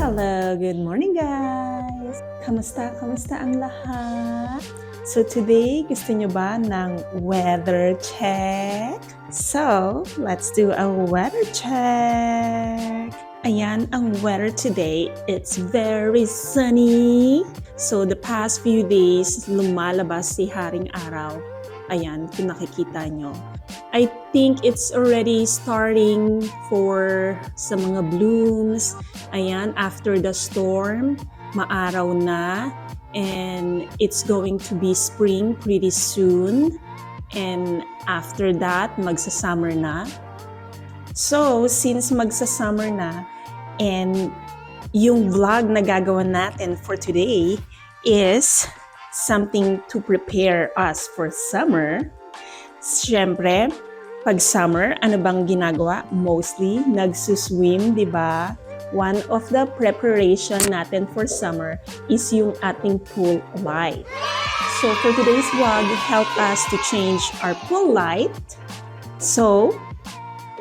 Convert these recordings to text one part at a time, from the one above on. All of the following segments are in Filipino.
Hello, good morning guys! Kamusta? Kamusta ang lahat? So today, gusto nyo ba ng weather check? So, let's do a weather check! Ayan, ang weather today, it's very sunny. So the past few days, lumalabas si Haring Araw. Ayan, kung nakikita nyo. I think it's already starting for sa mga blooms. Ayan, after the storm, maaraw na. And it's going to be spring pretty soon. And after that, magsa-summer na. So, since magsa-summer na, and yung vlog na gagawin natin for today is something to prepare us for summer. Siyempre, pag summer, ano bang ginagawa? Mostly, nagsuswim, di ba? One of the preparation natin for summer is yung ating pool light. So, for today's vlog, help us to change our pool light. So,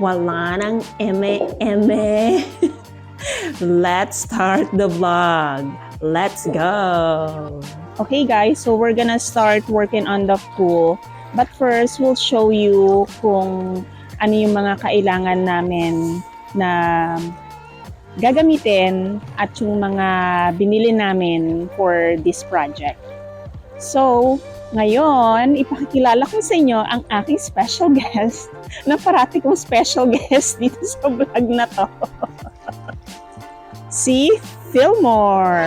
wala nang eme-eme. Let's start the vlog. Let's go! Okay guys, so we're gonna start working on the pool. But first, we'll show you kung ano yung mga kailangan namin na gagamitin at yung mga binili namin for this project. So, ngayon, ipakikilala ko sa inyo ang aking special guest na parati kong special guest dito sa vlog na to. Si Fillmore.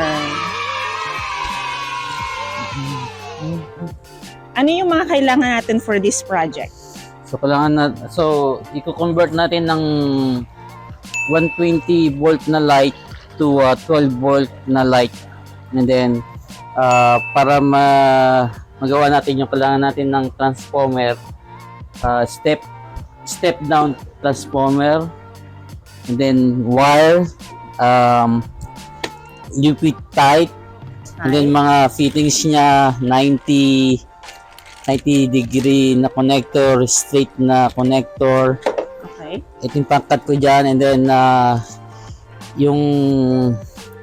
Ano yung mga kailangan natin for this project? So i-convert natin ng 120 volt na light to 12 volt na light. And then para magawa natin yung kailangan natin ng transformer, step down transformer, and then wire, UP tight, and then mga fittings niya 90 degree na connector, straight na connector. Okay. Ito yung pangkat ko dyan, and then yung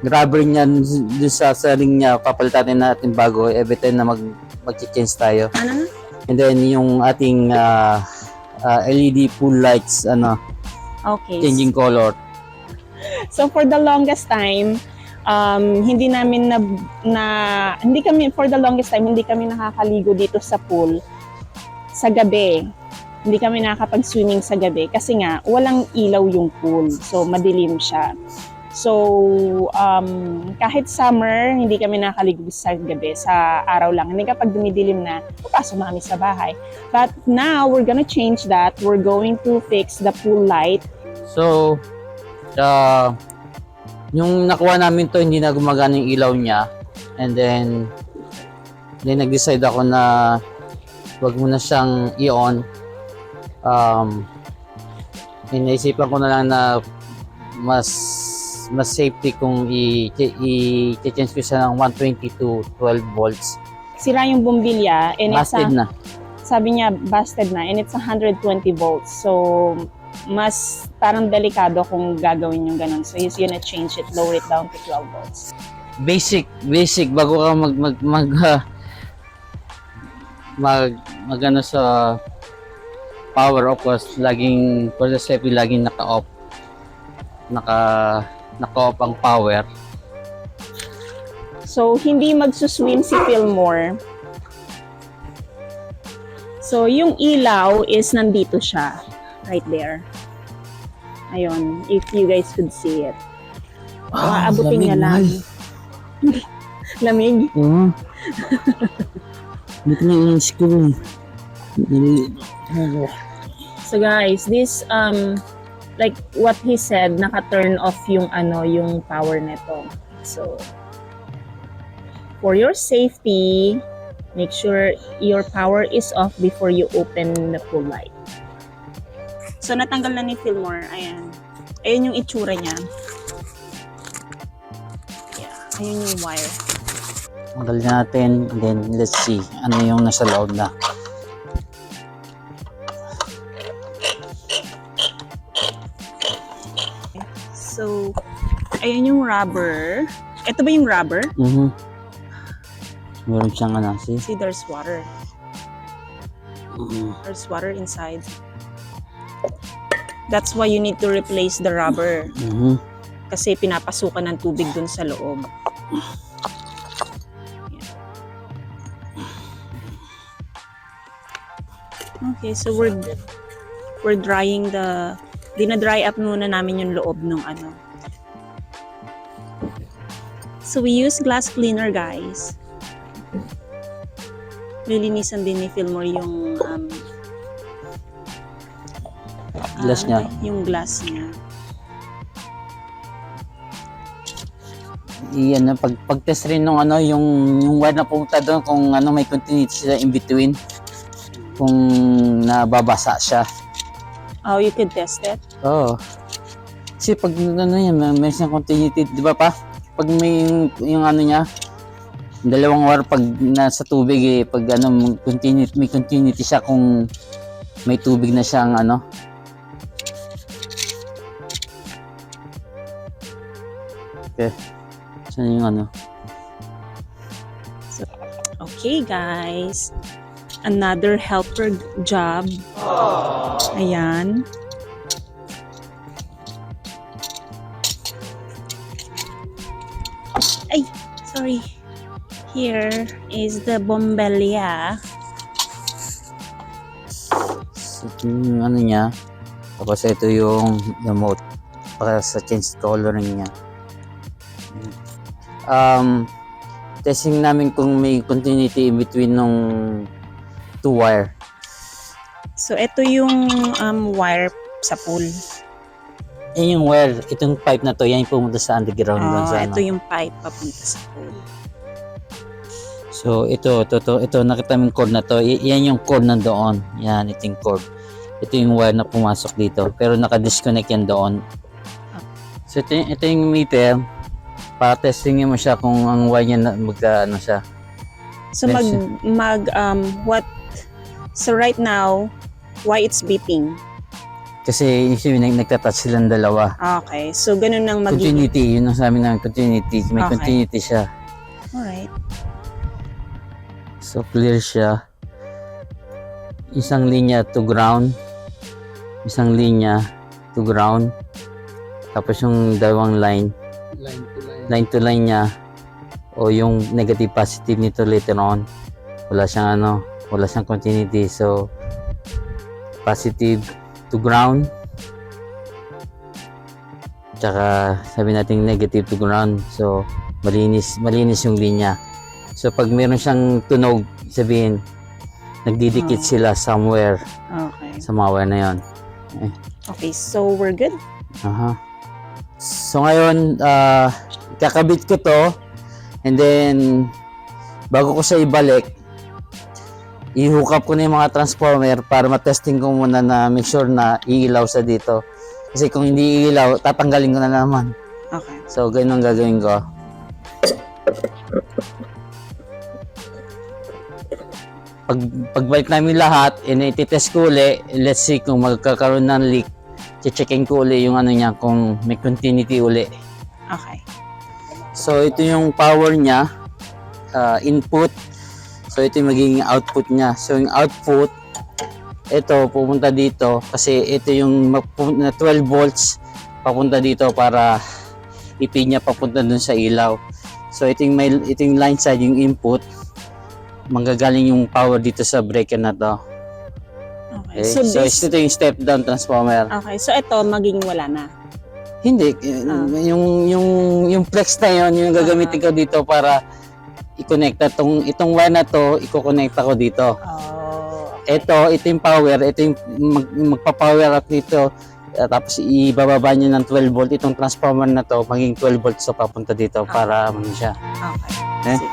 grabber niya dun sa ring niya, papalitan natin bago every time na mag-change tayo. Ano? And then yung ating LED pool lights, Okay. changing color. So for the longest time, hindi kami nakakaligo dito sa pool sa gabi. Hindi kami nakakapag-swimming sa gabi kasi nga walang ilaw yung pool. So madilim siya. So kahit summer, hindi kami nakakaligo sa gabi, sa araw lang. Hindi kapag dumidilim na, papasok na kami sa bahay. But now we're gonna change that. We're going to fix the pool light. So yung nakuha namin to, hindi na gumagana yung ilaw niya. And then nag-decide ako na wag mo na siyang i-on. Naisipan ko na lang na mas safety kung i-change ko siya ng 120 to 12 volts. Sira yung bumbilya and Busted na. Sabi niya busted na and it's 120 volts. So mas parang delikado kung gagawin yung ganun. So he's gonna change it, lower it down to 12 volts. Basic bago ka mag sa power, of course, laging for the safety, laging naka-off ang power. So hindi magsuswim si Fillmore. So yung ilaw is nandito siya, right there. Ayun, if you guys could see it. Aabutin niya lang. Lamig? Oo. Dito na yung screw. So guys, this like what he said, naka-turn off yung yung power nito. So for your safety, make sure your power is off before you open the pool light. So natanggal na ni Fillmore. Ayan. Ayun yung itsura niya. Yeah. Ayun yung wire. Tanggalin natin, and then let's see ano yung nasa loob na. So ayan yung rubber. Ito ba yung rubber? Meron siyang ano, see? See, there's water. There's water inside. That's why you need to replace the rubber. Kasi pinapasukan ng tubig dun sa loob. Okay, so we're drying the... Dina-dry up muna namin yung loob ng ano. So we use glass cleaner, guys. Lilinisan din ni Fillmore yung Glass niya. Yung glass niya. Iyan, pag-test rin nung ano, yung wire na pumunta doon, kung ano, may continuity sila in between. Kung nababasa siya. Oh, you could test it? Oo. Kasi pag ano yan, may isang continuity, di ba pa? Pag may yung ano niya, dalawang wire pag nasa tubig eh, pag ano, may continuity siya kung may tubig na siyang ano. Okay. Saan yung ano? Okay, guys. Another helper job. Ayan. Ay, sorry. Here is the bombelia. So, ito yung ano niya. Tapos ito yung remote para sa change coloring niya. Testing namin kung may continuity in between nung two wire. So, ito yung wire sa pool. Yan yung wire, itong pipe na to, yan yung pumunta sa underground. Oh, sa ito ano. yung pipe papunta sa pool. So, ito, nakita mo yung cord na to. Yan yung cord nandoon. Yan, ito yung cord. Ito yung wire na pumasok dito. Pero naka-disconnect yan doon. So, ito yung meter. Para testingin mo siya kung ang wire niya ano siya. So, so right now, why it's beeping? Kasi usually nagtatouch silang dalawa. Okay, so ganun ang magiging. Continuity, yun ang sabi ng continuity. May Okay. continuity siya. Alright. So clear siya. Isang linya to ground. Isang linya to ground. Tapos yung dalawang line. Line to line niya. O yung negative positive nito later on. Wala siyang continuity. So positive to ground. Tsaka sabi natin negative to ground. So malinis yung linya. So pag meron siyang tunog, sabihin nagdidikit sila somewhere Okay. sa mga wire na yon. Okay, so we're good? Aha. So ngayon, kakabit ko to, and then bago ko siya ibalik, i-hook up ko na yung mga transformer para matesting ko muna na make sure na iilaw sa dito. Kasi kung hindi iilaw, tatanggalin ko na naman. Okay. So ganun ang gagawin ko. Pagbalik namin lahat, ititest ko uli, let's see kung magkakaroon ng leak. Checkin ko uli yung ano niya, kung may continuity uli. Okay. So ito yung power niya, input. So ito yung magiging output niya. So yung output, ito pupunta dito kasi ito yung 12 volts papunta dito para ipin niya papunta dun sa ilaw. So ito yung line side, yung input. Manggagaling yung power dito sa breaker na to. Okay. Okay? So, So ito yung step down transformer. okay, so ito maging wala na. Hindi, yung flex na yon yung gagamitin ko dito para i-connect itong wire na to, i-connect ko dito. Oh. Ito yung power, ito yung magpa-power up dito. Tapos ibababa niyo ng 12 volt itong transformer na to, maging 12 volts so papunta dito para ano siya. Okay. Eh? Sige.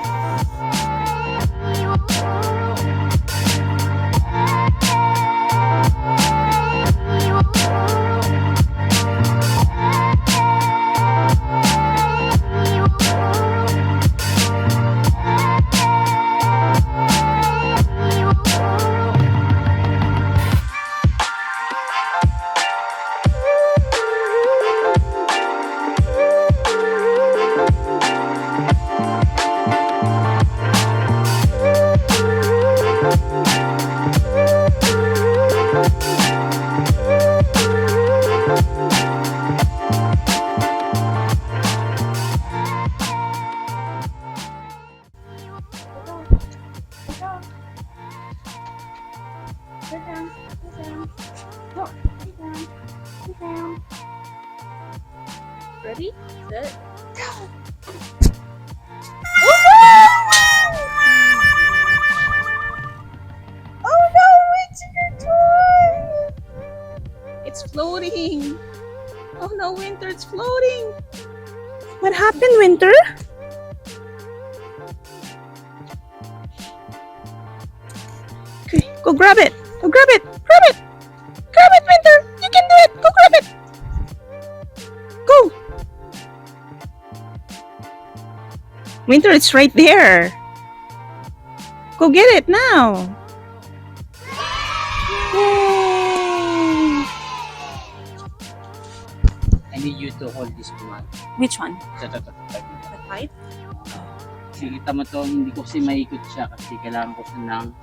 Sit down. Sit down. No. Sit down. Sit down. Ready? Set. Go. Oh no, it's your toy! It's floating. Oh no, Winter, it's floating. What happened, Winter? Okay, go grab it. Go grab it. Grab it. Grab it, Winter. You can do it. Go grab it. Go. Winter, it's right there. Go get it now. Yay! I need you to hold this one. Which one? Ito. The pipe? Kasi kita mo to, hindi ko kasi maikot siya kasi kailangan ko siya ng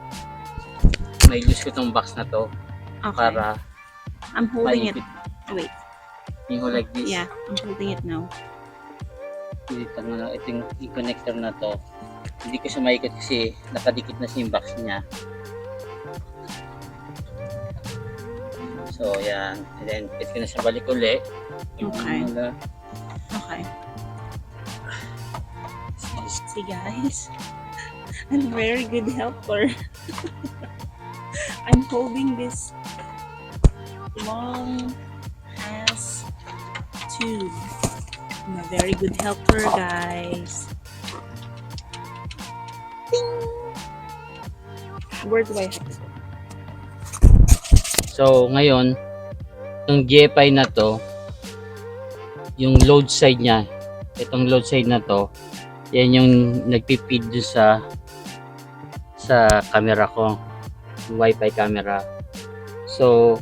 may use ko tong box na to Okay. para I'm holding it. maikot. Wait. You go like this. Yeah, I'm holding it now. Dito mo na, ito yung connector na to. Hindi ko siya maikot kasi nakadikit na siya yung box niya. So, yan. And then, pwede ko na siya balik uli. Okay. Okay. See guys, I'm very good helper. I'm holding this long ass tube. I'm a very good helper, guys. Ding! Where do I have to go? So, ngayon, yung GFI na to, yung load side niya, itong load side na to, yan yung nagpipid dun sa camera ko, yung wifi camera. So,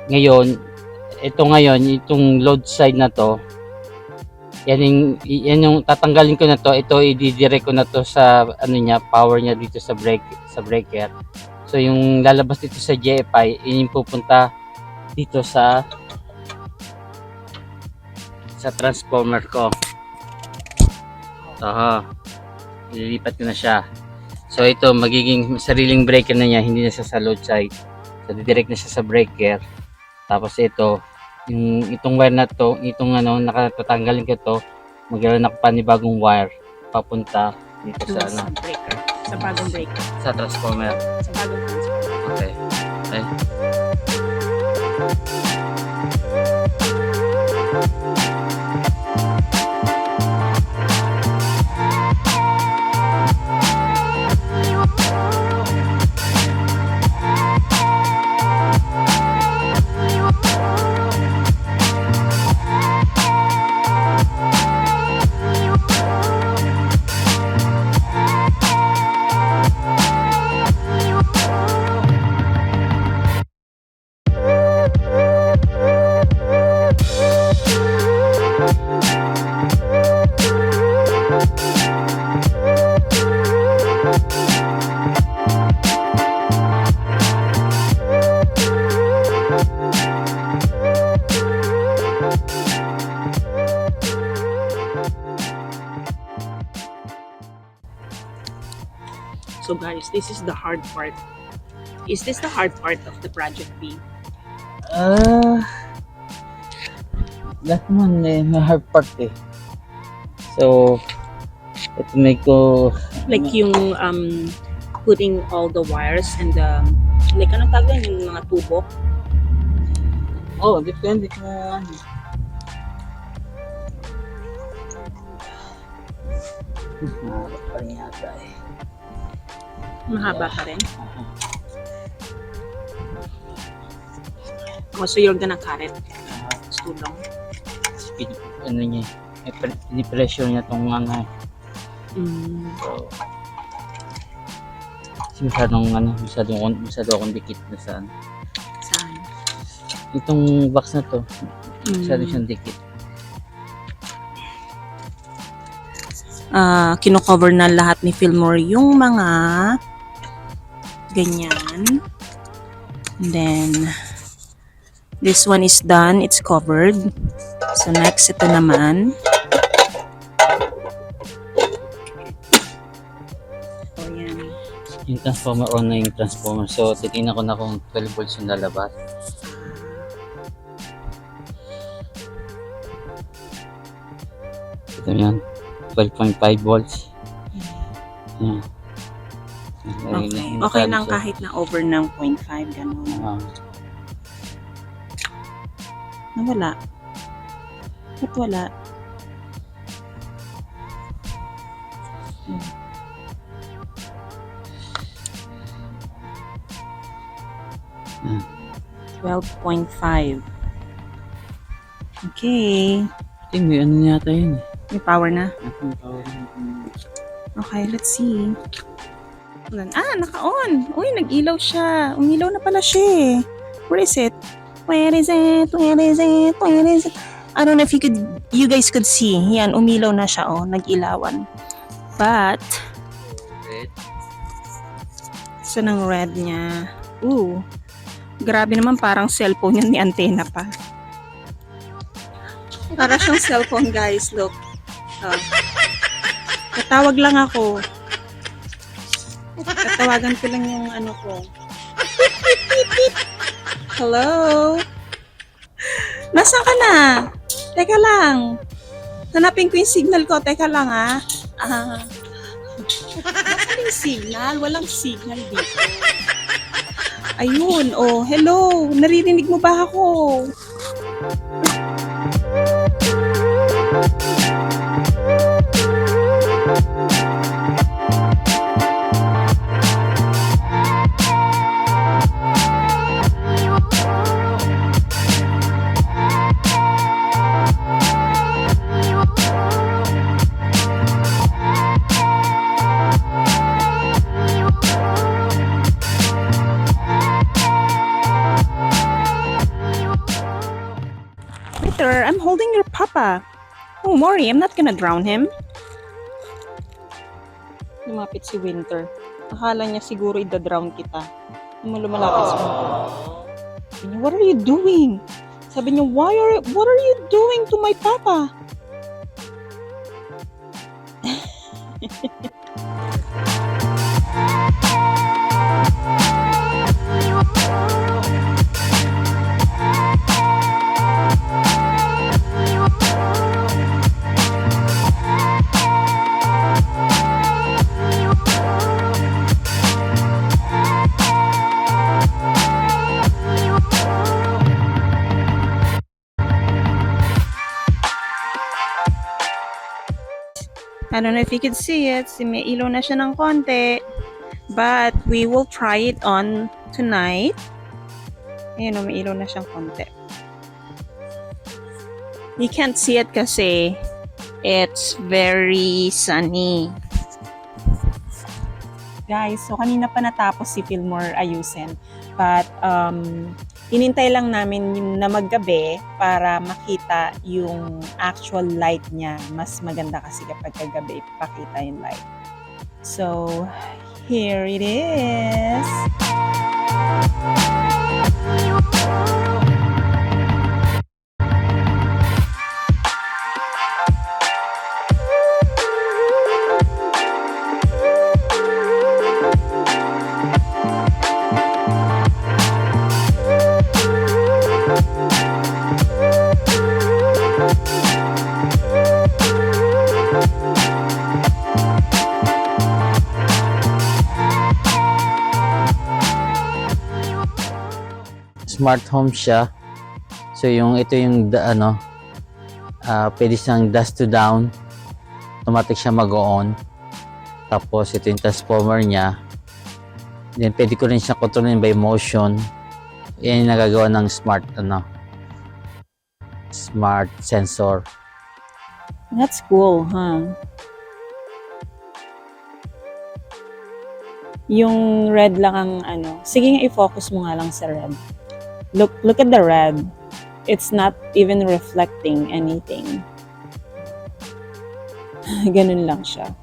ngayon, itong load side na to, yan yung tatanggalin ko na to, ito i-direct ko na to sa ano niya, power niya dito sa breaker. So, yung lalabas dito sa GFI, yun yung pupunta dito sa transformer ko. Ililipat ko na siya. So ito magiging sariling breaker na niya, hindi na siya sa load side. So didirect na siya sa breaker. Tapos ito, itong wire na to, itong nakatatanggalin ko to, magkaroon ako panibagong wire papunta dito sa Sa breaker. Sa bagong breaker. sa transformer. Sa bagong transformer. Okay. Okay. So guys, this is the hard part. Is this the hard part of the project B? Lahat naman may hard part eh. So, ito may ko Like yung putting all the wires and the like anong tawag doon, yung mga tubo. depende kung ano. Mahaba pa rin yata eh. Mahaba pa rin. Oh, so you're gonna cut it. It's too long. Ano niya, pinipressure niya itong so, kasi masyado akong dikit na saan. Saan? Itong box na to, masyado siyang dikit. Kino-cover na lahat ni Fillmore yung mga ganyan. And then, this one is done. It's covered. So, next, ito naman. Oh, yan. Yung transformer on na yung transformer. So, titingnan ko na kung 12 volts yung lalabas. Ito yan. 12.5 volts. Yan. Okay. Okay lang kahit na over ng 0.5, gano'n. Nawala. Ba't wala? Hmm. Hmm. 12.5. Okay. May ano yata yun. May power na. May power. Okay, let's see. Naka-on. Uy, nag-ilaw siya. Umilaw na pala siya eh. Where is it? Where is it? Where is it? Where is it? I don't know if you guys could see. Yan, umilaw na siya oh. Nag-ilawan. But, saan ang red niya? Ooh. Grabe naman, parang cellphone yun, may antena pa. Para siyang cellphone, guys. Look. Oh. Natawag lang ako. Tatawagan ko lang yung ano ko. Hello? Nasaan ka na? Teka lang. Hanapin ko yung signal ko. Teka lang Nasaan yung signal? Walang signal dito. Ayun. Oh, hello. Naririnig mo ba ako? Peter, I'm holding your papa. Don't worry, I'm not gonna drown him. Lumapit si Winter. Akala niya siguro ida-drown kita. Lumalapit si Winter. Sabi niya, what are you doing? Sabi niya, what are you doing to my papa? I don't know if you could see it. May ilaw na siya ng konti. But we will try it on tonight. Ayan o, may ilaw na siyang konti. You can't see it kasi it's very sunny. Guys, so kanina pa natapos si Fillmore ayusin. But hinintay lang namin na maggabi para makita yung actual light niya. Mas maganda kasi kapag kagabi pakita yung light. So, here it is. Smart home siya. So ito yung pwede siyang dust to down. Automatic siya mag-on. Tapos ito yung transformer niya. Then pwede ko rin siya controlin by motion. Yan yung nagagawa ng smart smart sensor. That's cool, huh? Yung red lang ang Sige nga, i-focus mo nga lang sa red. Look at the red. It's not even reflecting anything. Ganun lang siya.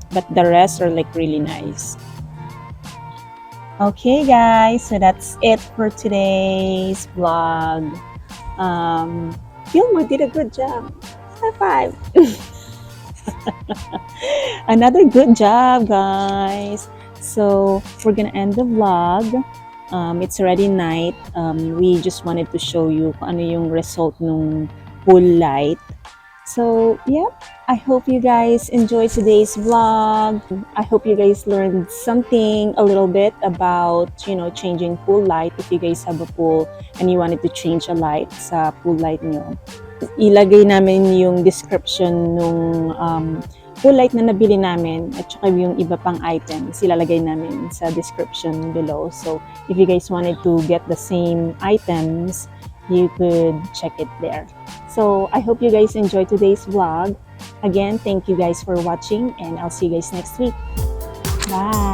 But the rest are like really nice. Okay guys, so that's it for today's vlog. Fillmore did a good job. High five. Another good job, guys. So we're gonna end the vlog. It's already night. We just wanted to show you kung ano yung result ng pool light. So, yeah, I hope you guys enjoyed today's vlog. I hope you guys learned something a little bit about, changing pool light. If you guys have a pool and you wanted to change a light sa pool light nyo, ilagay namin yung description nung pool light na nabili namin at saka yung iba pang items ilalagay namin sa description below. So, if you guys wanted to get the same items, you could check it there. So, I hope you guys enjoyed today's vlog. Again, thank you guys for watching and I'll see you guys next week. Bye!